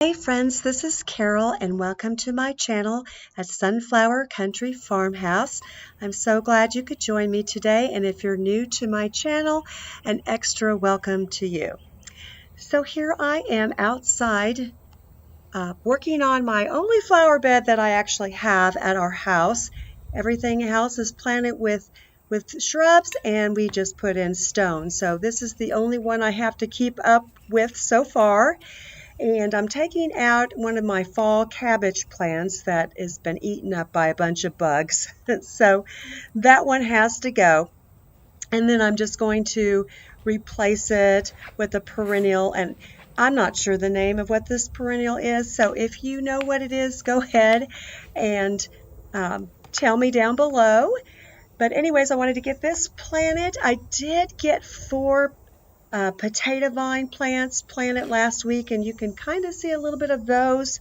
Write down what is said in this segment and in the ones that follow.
Hey friends, this is Carol and welcome to my channel at Sunflower Country Farmhouse. I'm so glad you could join me today, and if you're new to my channel, an extra welcome to you. So here I am outside working on my only flower bed that I actually have at our house. Everything else is planted with shrubs, and we just put in stone. So this is the only one I have to keep up with so far. And I'm taking out one of my fall cabbage plants that has been eaten up by a bunch of bugs. So that one has to go. And then I'm just going to replace it with a perennial. And I'm not sure the name of what this perennial is. So if you know what it is, go ahead and tell me down below. But anyways, I wanted to get this planted. I did get 4 potato vine plants planted last week, and you can kind of see a little bit of those.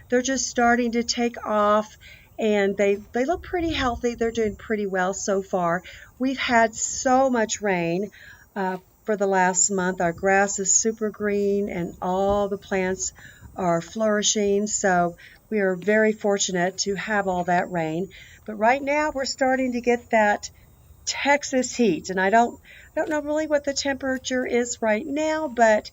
They're just starting to take off, and they look pretty healthy. They're doing pretty well so far. We've had so much rain for the last month. Our grass is super green and all the plants are flourishing, so we are very fortunate to have all that rain. But right now we're starting to get that Texas heat, and I don't know really what the temperature is right now, but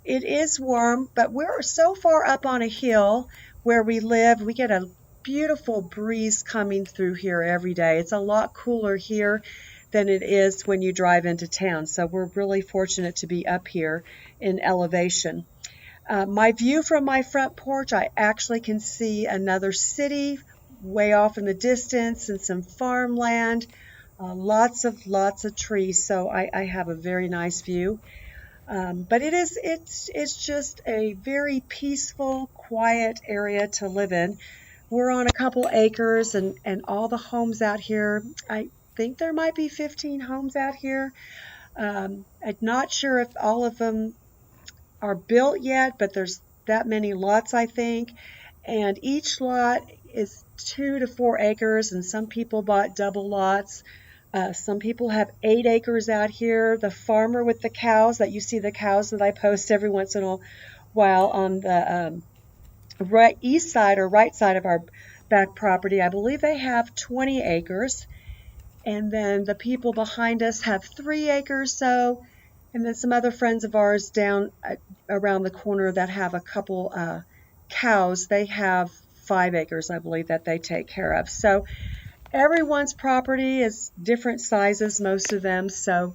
it is warm. But we're so far up on a hill where we live, we get a beautiful breeze coming through here every day. It's a lot cooler here than it is when you drive into town, so we're really fortunate to be up here in elevation. My view from my front porch, I actually can see another city way off in the distance and some farmland. Lots of trees, so I have a very nice view. But it's just a very peaceful, quiet area to live in. We're on a couple acres, and all the homes out here, I think there might be 15 homes out here. I'm not sure if all of them are built yet, but there's that many lots, I think. And each lot is 2 to 4 acres, and some people bought double lots. Some people have 8 acres out here. The farmer with the cows, that you see the cows that I post every once in a while on the east side or right side of our back property, I believe they have 20 acres. And then the people behind us have 3 acres. So, and then some other friends of ours down around the corner that have a couple cows, they have 5 acres, I believe, that they take care of. So everyone's property is different sizes, most of them, so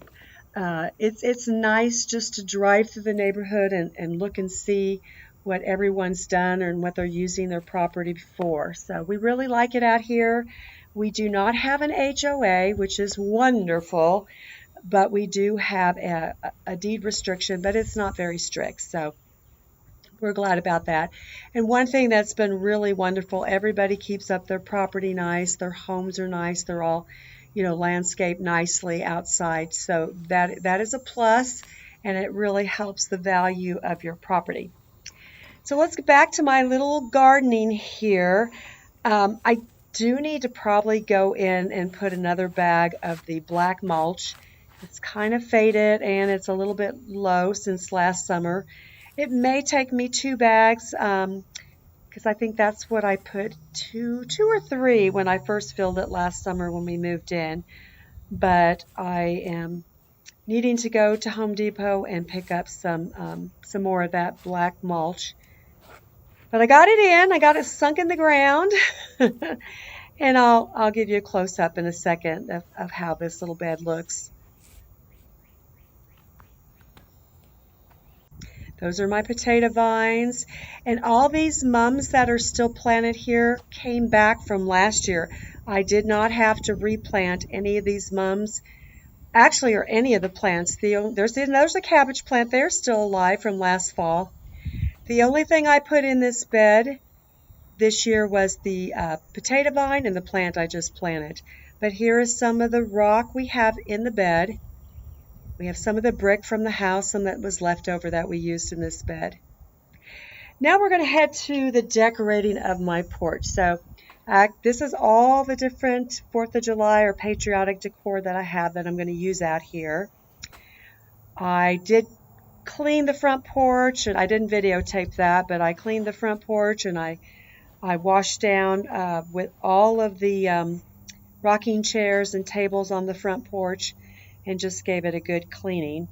it's nice just to drive through the neighborhood and look and see what everyone's done and what they're using their property for. So we really like it out here. We do not have an HOA, which is wonderful, but we do have a deed restriction, but it's not very strict, so we're glad about that. And one thing that's been really wonderful, everybody keeps up their property nice, their homes are nice, they're all, landscaped nicely outside. So that is a plus, and it really helps the value of your property. So let's get back to my little gardening here. I do need to probably go in and put another bag of the black mulch. It's kind of faded and it's a little bit low since last summer. It may take me 2 bags because I think that's what I put, two or 3 when I first filled it last summer when we moved in. But I am needing to go to Home Depot and pick up some more of that black mulch. But I got it in. I got it sunk in the ground. And I'll give you a close-up in a second of how this little bed looks. Those are my potato vines, and all these mums that are still planted here came back from last year. I did not have to replant any of these mums, actually, or any of the plants. There's a cabbage plant. They're still alive from last fall. The only thing I put in this bed this year was the potato vine and the plant I just planted. But here is some of the rock we have in the bed. We have some of the brick from the house, some that was left over that we used in this bed. Now we're going to head to the decorating of my porch. So this is all the different 4th of July or patriotic decor that I have that I'm going to use out here. I did cleaned the front porch, and I didn't videotape that, but I cleaned the front porch, and I washed down with all of the rocking chairs and tables on the front porch and just gave it a good cleaning.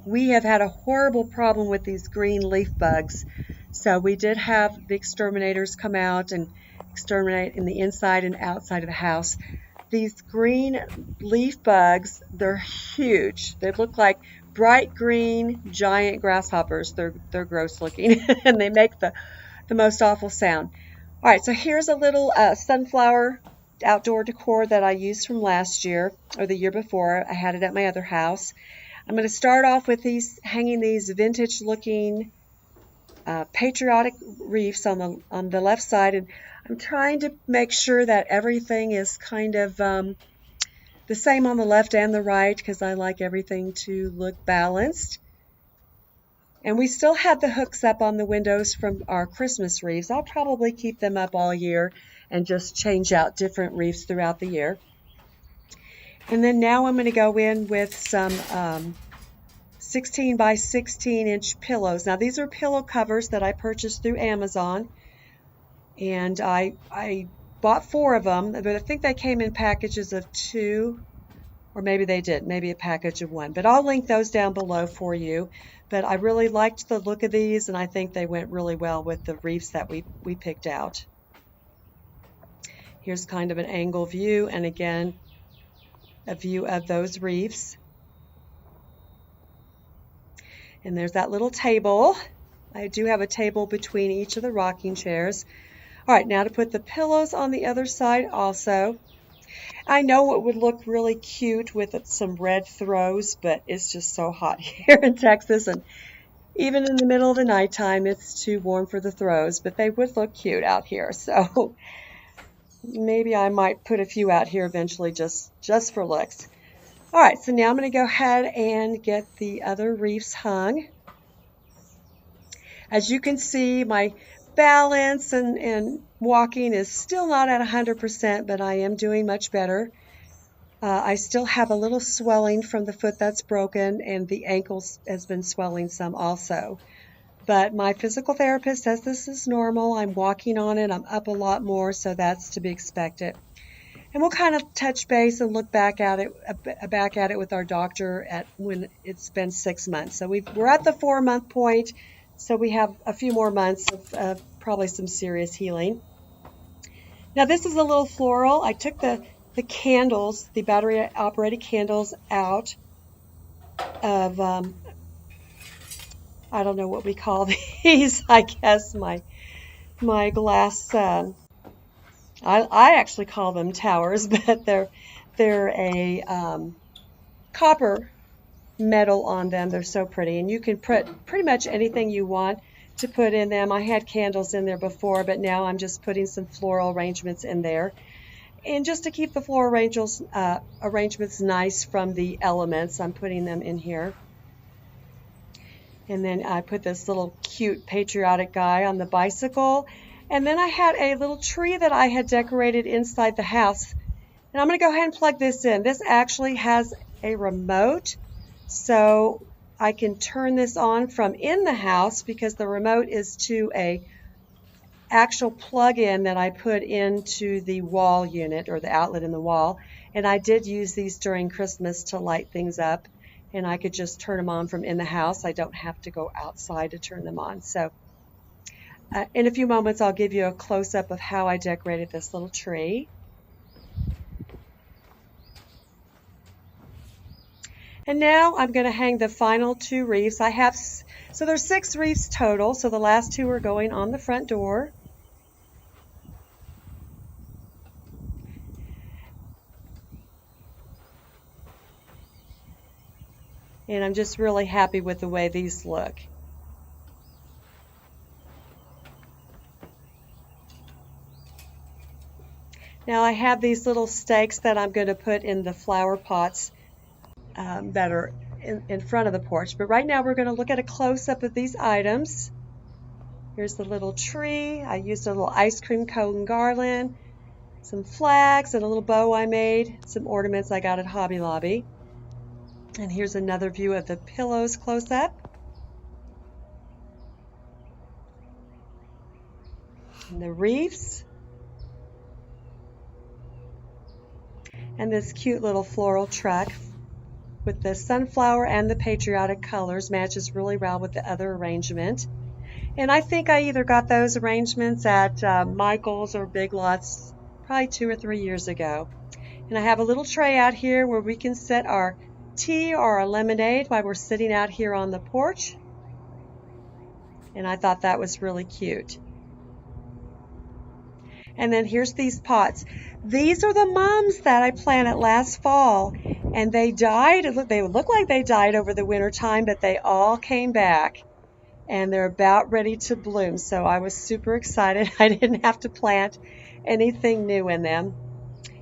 We have had a horrible problem with these green leaf bugs, so we did have the exterminators come out and exterminate in the inside and outside of the house. These green leaf bugs, they're huge. They look like bright green giant grasshoppers. They're gross looking and they make the most awful sound. All right, so here's a little sunflower outdoor decor that I used from last year or the year before. I had it at my other house. I'm going to start off with hanging these vintage looking Patriotic wreaths on the left side, and I'm trying to make sure that everything is kind of the same on the left and the right because I like everything to look balanced. And we still have the hooks up on the windows from our Christmas wreaths. I'll probably keep them up all year and just change out different wreaths throughout the year. And then now I'm going to go in with some 16 by 16 inch pillows. Now these are pillow covers that I purchased through Amazon, and I bought 4 of them, but I think they came in packages of 2, or maybe they did, maybe a package of 1, but I'll link those down below for you. But I really liked the look of these, and I think they went really well with the wreaths that we picked out. Here's kind of an angle view, and again a view of those wreaths. And there's that little table. I do have a table between each of the rocking chairs. All right, now to put the pillows on the other side also. I know it would look really cute with some red throws, but it's just so hot here in Texas, and even in the middle of the nighttime, it's too warm for the throws, but they would look cute out here. So maybe I might put a few out here eventually just for looks. All right, so now I'm going to go ahead and get the other wreaths hung. As you can see, my balance and walking is still not at 100%, but I am doing much better. I still have a little swelling from the foot that's broken, and the ankles has been swelling some also. But my physical therapist says this is normal. I'm walking on it. I'm up a lot more, so that's to be expected. And we'll kind of touch base and look back at it with our doctor when it's been 6 months. So we're at the 4-month point, so we have a few more months of probably some serious healing. Now this is a little floral. I took the candles, the battery operated candles out of I don't know what we call these. I guess my glass. I actually call them towers, but they're a copper metal on them. They're so pretty, and you can put pretty much anything you want to put in them. I had candles in there before, but now I'm just putting some floral arrangements in there, and just to keep the floral arrangements nice from the elements, I'm putting them in here. And then I put this little cute patriotic guy on the bicycle. And then I had a little tree that I had decorated inside the house. And I'm going to go ahead and plug this in. This actually has a remote, so I can turn this on from in the house because the remote is to a actual plug-in that I put into the wall unit or the outlet in the wall. And I did use these during Christmas to light things up, and I could just turn them on from in the house. I don't have to go outside to turn them on. So in a few moments, I'll give you a close-up of how I decorated this little tree. And now I'm going to hang the final 2 wreaths. So there's 6 wreaths total, so the last 2 are going on the front door. And I'm just really happy with the way these look. Now I have these little stakes that I'm going to put in the flower pots that are in front of the porch. But right now we're going to look at a close-up of these items. Here's the little tree. I used a little ice cream cone garland, some flags, and a little bow I made, some ornaments I got at Hobby Lobby. And here's another view of the pillows close-up. and the wreaths, and this cute little floral truck with the sunflower and the patriotic colors matches really well with the other arrangement. And I think I either got those arrangements at Michael's or Big Lots probably 2 or 3 years ago. And I have a little tray out here where we can set our tea or our lemonade while we're sitting out here on the porch. And I thought that was really cute. And then here's these pots. These are the mums that I planted last fall, and they died. They would look like they died over the winter time, but they all came back, and they're about ready to bloom. So I was super excited. I didn't have to plant anything new in them.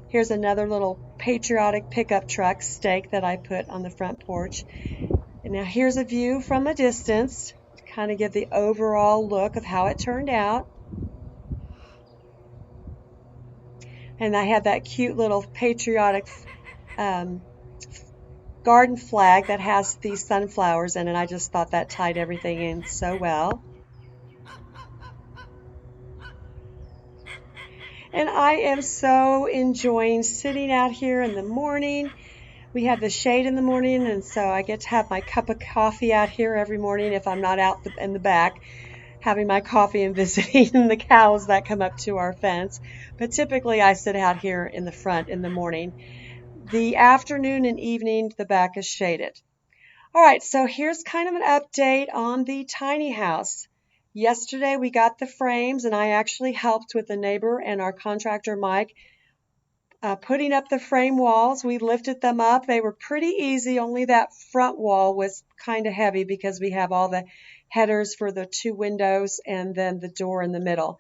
Here's another little Patriotic pickup truck stake that I put on the front porch. And now here's a view from a distance to kind of give the overall look of how it turned out. And I had that cute little Patriotic garden flag that has these sunflowers in it. I just thought that tied everything in so well. And I am so enjoying sitting out here in the morning. We have the shade in the morning, and so I get to have my cup of coffee out here every morning if I'm not out in the back having my coffee and visiting the cows that come up to our fence. But typically I sit out here in the front in the morning. The afternoon and evening, the back is shaded. All right, so here's kind of an update on the tiny house. Yesterday we got the frames, and I actually helped with the neighbor and our contractor Mike putting up the frame walls. We lifted them up. They were pretty easy, only that front wall was kind of heavy because we have all the headers for the 2 windows and then the door in the middle.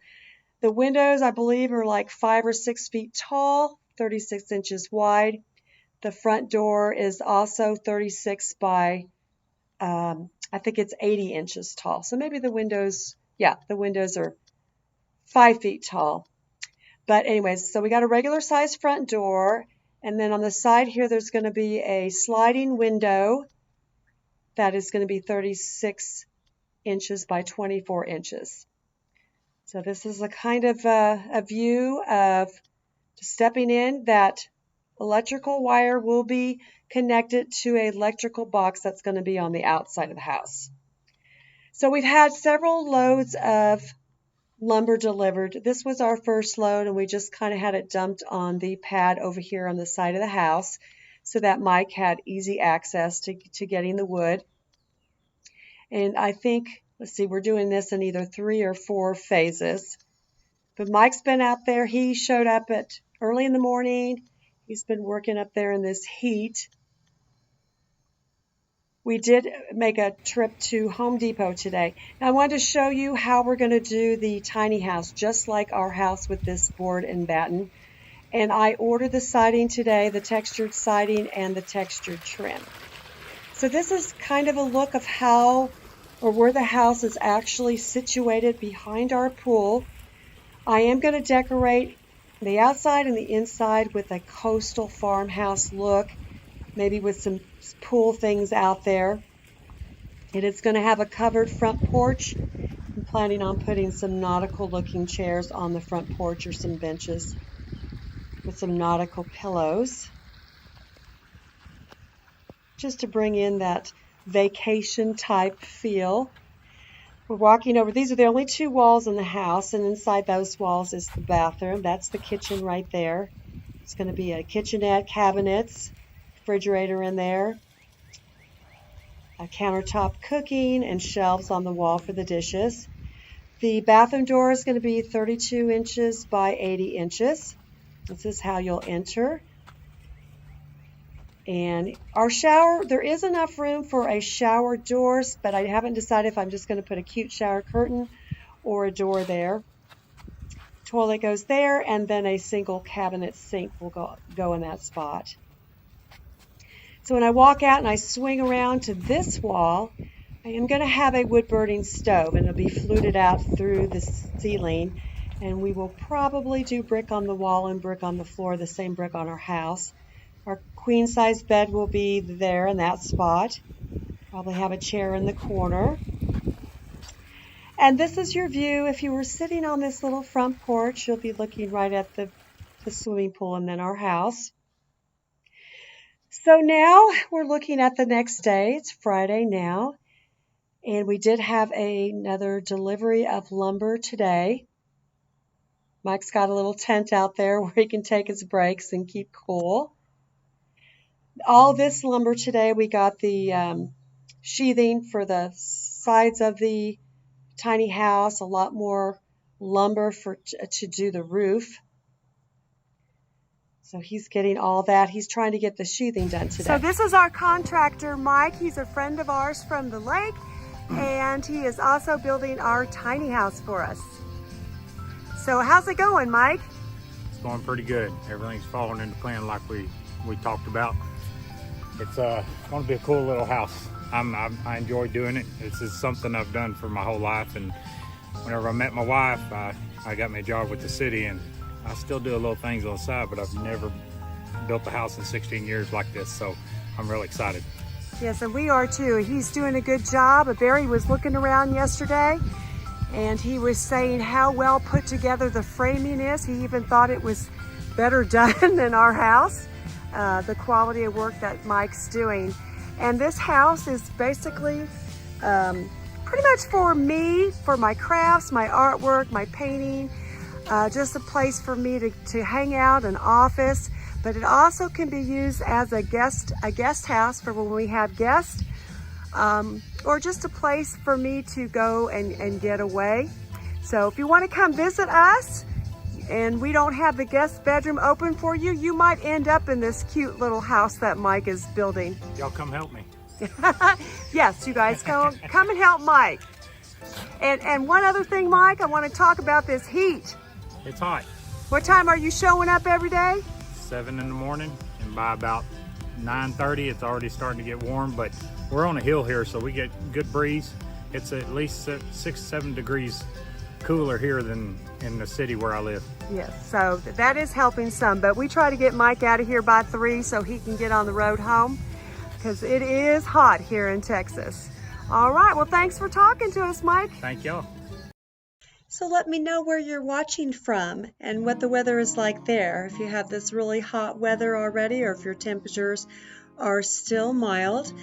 The windows, I believe, are like 5 or 6 feet tall, 36 inches wide. The front door is also 36 by, I think it's 80 inches tall. So maybe the windows are 5 feet tall. But anyways, so we got a regular size front door, and then on the side here there's going to be a sliding window that is going to be 36 inches by 24 inches. So this is a kind of a view of stepping in. That electrical wire will be connected to an electrical box that's going to be on the outside of the house. So we've had several loads of lumber delivered. This was our first load, and we just kind of had it dumped on the pad over here on the side of the house so that Mike had easy access to getting the wood. And I think, let's see, we're doing this in either 3 or 4 phases. But Mike's been out there. He showed up at early in the morning. He's been working up there in this heat. We did make a trip to Home Depot today. Now, I wanted to show you how we're going to do the tiny house, just like our house with this board and batten. And I ordered the siding today, the textured siding and the textured trim. So this is kind of a look of how or where the house is actually situated behind our pool. I am going to decorate the outside and the inside with a coastal farmhouse look, maybe with some pool things out there. And it's going to have a covered front porch. I'm planning on putting some nautical looking chairs on the front porch or some benches with some nautical pillows, just to bring in that vacation type feel. We're walking over, these are the only 2 walls in the house, and inside those walls is the bathroom. That's the kitchen right there. It's going to be a kitchenette, cabinets, refrigerator in there, a countertop cooking, and shelves on the wall for the dishes. The bathroom door is going to be 32 inches by 80 inches. This is how you'll enter. And our shower, there is enough room for a shower door, but I haven't decided if I'm just going to put a cute shower curtain or a door there. Toilet goes there, and then a single cabinet sink will go in that spot. So when I walk out and I swing around to this wall, I am going to have a wood-burning stove, and it'll be fluted out through the ceiling. And we will probably do brick on the wall and brick on the floor, the same brick on our house. Our queen-size bed will be there in that spot. Probably have a chair in the corner. And this is your view. If you were sitting on this little front porch, you'll be looking right at the swimming pool and then our house. So now we're looking at the next day. It's Friday now. And we did have another delivery of lumber today. Mike's got a little tent out there where he can take his breaks and keep cool. All this lumber today, we got the sheathing for the sides of the tiny house, a lot more lumber to do the roof. So he's getting all that. He's trying to get the sheathing done today. So this is our contractor, Mike. He's a friend of ours from the lake, and he is also building our tiny house for us. So how's it going, Mike? It's going pretty good. Everything's falling into plan like we talked about. It's going to be a cool little house. I enjoy doing it. This is something I've done for my whole life, and whenever I met my wife, I got me a job with the city, and I still do little things on the side, but I've never built a house in 16 years like this, so I'm really excited. Yes, and we are too. He's doing a good job. Barry was looking around yesterday, and he was saying how well put together the framing is. He even thought it was better done than our house, the quality of work that Mike's doing. And this house is basically pretty much for me, for my crafts, my artwork, my painting, just a place for me to hang out, an office, but it also can be used as a guest house for when we have guests, or just a place for me to go and get away. So if you want to come visit us and we don't have the guest bedroom open for you, you might end up in this cute little house that Mike is building. Y'all come help me. Yes, you guys come and help Mike. And one other thing, Mike, I want to talk about this heat. It's hot. What time are you showing up every day? 7 in the morning, and by about 9:30 it's already starting to get warm, but we're on a hill here, so we get good breeze. It's at least 6-7 degrees cooler here than in the city where I live. Yes, so that is helping some, but we try to get Mike out of here by 3 so he can get on the road home, because it is hot here in Texas. All right, well, thanks for talking to us, Mike. Thank y'all. So let me know where you're watching from and what the weather is like there. If you have this really hot weather already, or if your temperatures are still mild.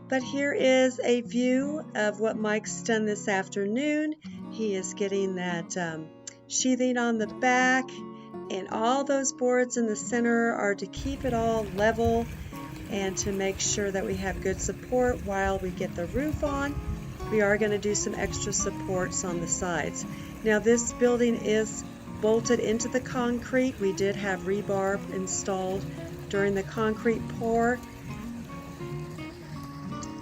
But here is a view of what Mike's done this afternoon. He is getting that sheathing on the back, and all those boards in the center are to keep it all level and to make sure that we have good support while we get the roof on. We are going to do some extra supports on the sides. Now this building is bolted into the concrete. We did have rebar installed during the concrete pour.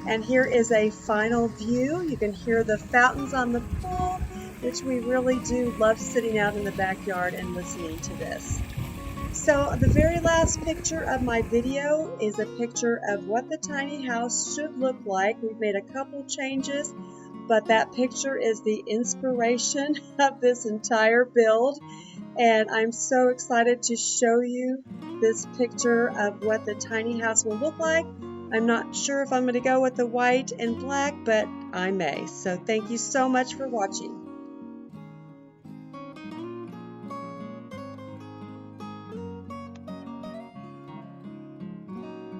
And here is a final view. You can hear the fountains on the pool, which we really do love sitting out in the backyard and listening to this. So the very last picture of my video is a picture of what the tiny house should look like. We've made a couple changes, but that picture is the inspiration of this entire build. And I'm so excited to show you this picture of what the tiny house will look like. I'm not sure if I'm going to go with the white and black, but I may. So thank you so much for watching.